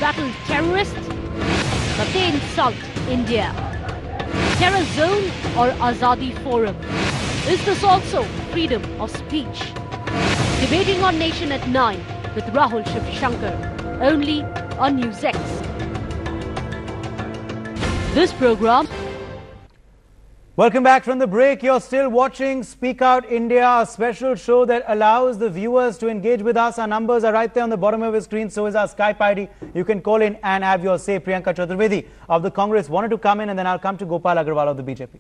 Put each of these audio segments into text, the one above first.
battle terrorists, but they insult India. Terror zone or Azadi forum? Is this also freedom of speech? Debating on Nation at 9 with Rahul Shivshankar, only on NewsX. This program. Welcome back from the break. You're still watching Speak Out India, a special show that allows the viewers to engage with us. Our numbers are right there on the bottom of your screen. So is our Skype ID. You can call in and have your say. Priyanka Chaturvedi of the Congress wanted to come in, and then I'll come to Gopal Agarwal of the BJP.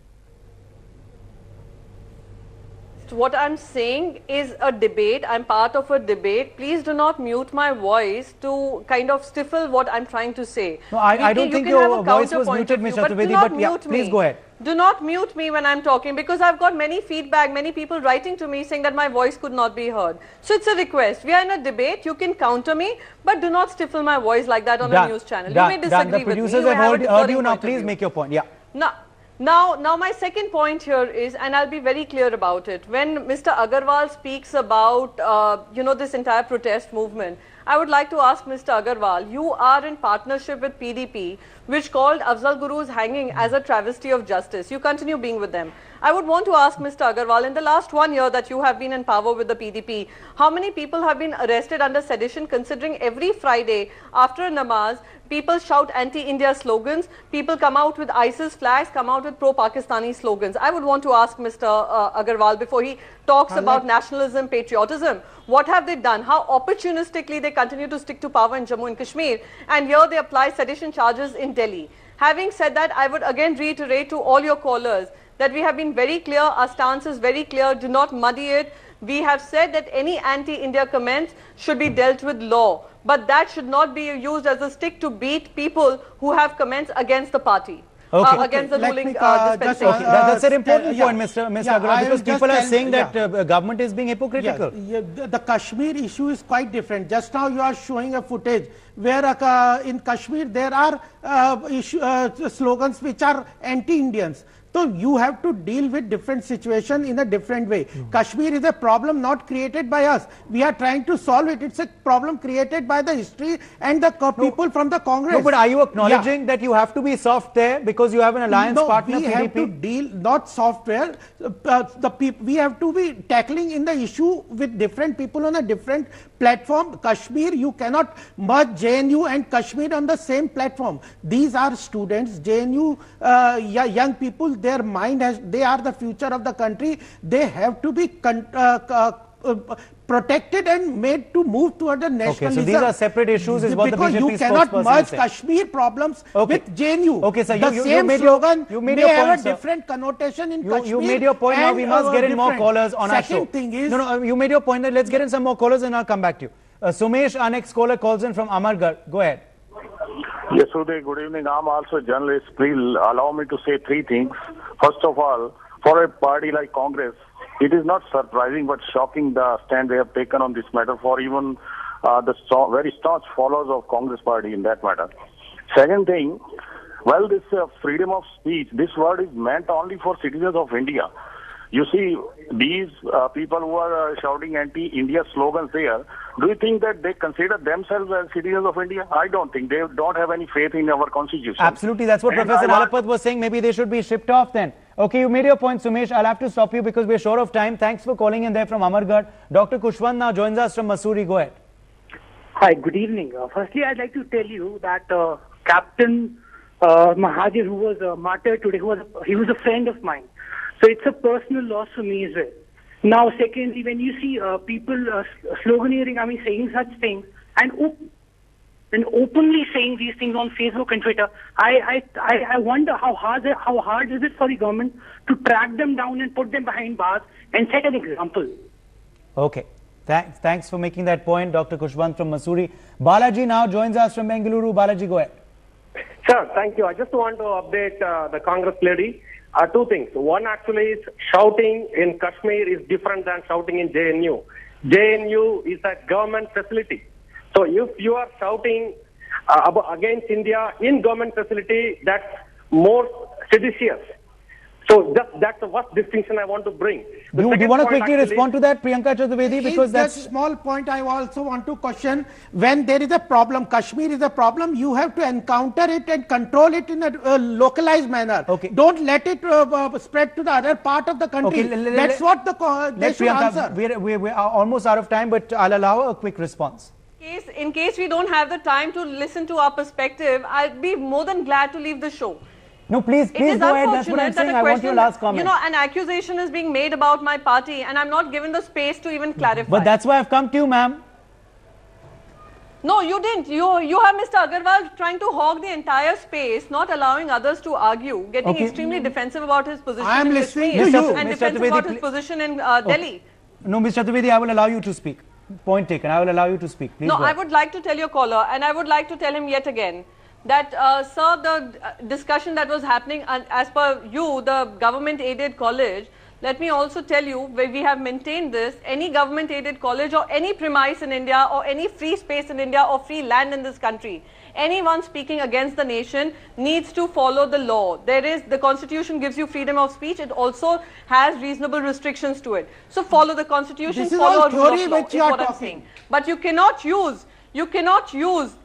What I'm saying is a debate. I'm part of a debate. Please do not mute my voice to kind of stifle what I'm trying to say. No, I don't think your voice was muted, Ms. Chaturvedi, but yeah, please go ahead. Do not mute me when I'm talking, because I've got many feedback, many people writing to me saying that my voice could not be heard. So it's a request. We are in a debate. You can counter me, but do not stifle my voice like that on a news channel. You may disagree with me. The producers have heard you. Now please make your point. Yeah. Now my second point here is, and I'll be very clear about it, when Mr. Agarwal speaks about, this entire protest movement, I would like to ask Mr. Agarwal, you are in partnership with PDP, which called Afzal Guru's hanging as a travesty of justice. You continue being with them. I would want to ask Mr. Agarwal, in the last 1 year that you have been in power with the PDP, how many people have been arrested under sedition, considering every Friday after a namaz, people shout anti-India slogans, people come out with ISIS flags, come out with pro-Pakistani slogans. I would want to ask Mr. Agarwal, before he talks about nationalism, patriotism, what have they done? How opportunistically they continue to stick to power in Jammu and Kashmir, and here they apply sedition charges in Delhi. Having said that, I would again reiterate to all your callers that we have been very clear, our stance is very clear, do not muddy it. We have said that any anti-India comments should be dealt with law, but that should not be used as a stick to beat people who have comments against the party. Against the ruling dispensation. That's an important point, Mr. Agarwal, because people are saying that government is being hypocritical. The Kashmir issue is quite different. Just now you are showing a footage where in Kashmir there are slogans which are anti-Indians. So you have to deal with different situation in a different way. Kashmir is a problem not created by us. We are trying to solve it. It's a problem created by the history and the people from the Congress. No, but are you acknowledging that you have to be soft there because you have an alliance partner? We have to deal, not software. We have to be tackling in the issue with different people on a different platform. Kashmir, you cannot merge JNU and Kashmir on the same platform. These are students, JNU, young people. Their mind they are the future of the country. They have to be protected and made to move toward the nationalism. Okay, so these are separate issues, is what the BJP spokesperson said. Because you cannot merge Kashmir problems with JNU. Okay, sir, the same slogan may have a different connotation in Kashmir. You made your point. Now we must get in more callers on our show. Second thing is... No, you made your point. That let's get in some more callers and I'll come back to you. Sumesh, our next caller, calls in from Amargarh. Go ahead. Yes, Uday, good evening. I'm also a journalist. Please allow me to say three things. First of all, for a party like Congress, it is not surprising but shocking the stand they have taken on this matter for even the very staunch followers of Congress party in that matter. Second thing, well, this freedom of speech, this word is meant only for citizens of India. You see, these people who are shouting anti-India slogans there, do you think that they consider themselves as citizens of India? I don't think. They don't have any faith in our constitution. Absolutely. That's what Professor Alapat was saying. Maybe they should be shipped off then. Okay, you made your point, Sumesh. I'll have to stop you because we're short of time. Thanks for calling in there from Amargarh. Dr. Kushwant now joins us from Mussoorie. Go ahead. Hi, good evening. Firstly, I'd like to tell you that Captain Mahathir, who was martyred today, he was a friend of mine. So it's a personal loss for me as well. Now, secondly, when you see people sloganeering, saying such things, and openly saying these things on Facebook and Twitter, I wonder how hard is it for the government to track them down and put them behind bars and set an example. Okay. Thanks for making that point, Dr. Kushwant from Mussoorie. Balaji now joins us from Bengaluru. Balaji, go ahead. Sir, thank you. I just want to update the Congress lady. Two things. One actually is shouting in Kashmir is different than shouting in JNU. JNU is a government facility. So if you are shouting against India in government facility, that's more seditious. So that's the first distinction I want to bring. Do you want to quickly respond to that, Priyanka Chaturvedi? Because that's a small point I also want to question. When there is a problem, Kashmir is a problem, you have to encounter it and control it in a localized manner. Okay. Don't let it spread to the other part of the country. Okay, that's what they should answer. We are almost out of time, but I'll allow a quick response. In case we don't have the time to listen to our perspective, I'd be more than glad to leave the show. No, please go ahead. That's what I'm saying. I want your last comment. You know, an accusation is being made about my party and I'm not given the space to even clarify. But that's why I've come to you, ma'am. No, you didn't. You have Mr. Agarwal trying to hog the entire space, not allowing others to argue, getting extremely defensive about his position I am in listening Kashmir to you. and defensive about his position in Delhi. No, Ms. Chaturvedi, I will allow you to speak. Point taken. I will allow you to speak. Please No, go I ahead. would like to tell your caller, and I would like to tell him yet again, that, sir, the discussion that was happening, as per you, the government-aided college, let me also tell you, where we have maintained this, any government-aided college or any premise in India or any free space in India or free land in this country, anyone speaking against the nation needs to follow the law. The constitution gives you freedom of speech. It also has reasonable restrictions to it. So follow the constitution, follow rule of law, is what I'm saying. But you cannot use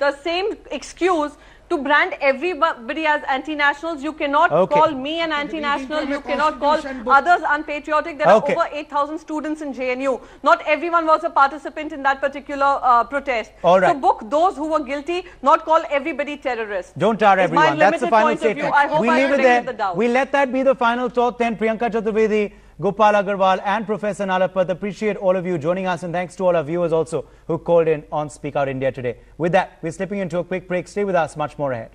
the same excuse to brand everybody as anti-nationals. You cannot call me an anti-national. You cannot call others unpatriotic. There are over 8,000 students in JNU. Not everyone was a participant in that particular protest. All right. So book those who were guilty, not call everybody terrorists. Don't tar everyone. That's the final statement. I hope We leave it there. We let that be the final thought then. Priyanka Chaturvedi, Gopal Agarwal and Professor Nalapat, appreciate all of you joining us, and thanks to all our viewers also who called in on Speak Out India today. With that, we're slipping into a quick break. Stay with us, much more ahead.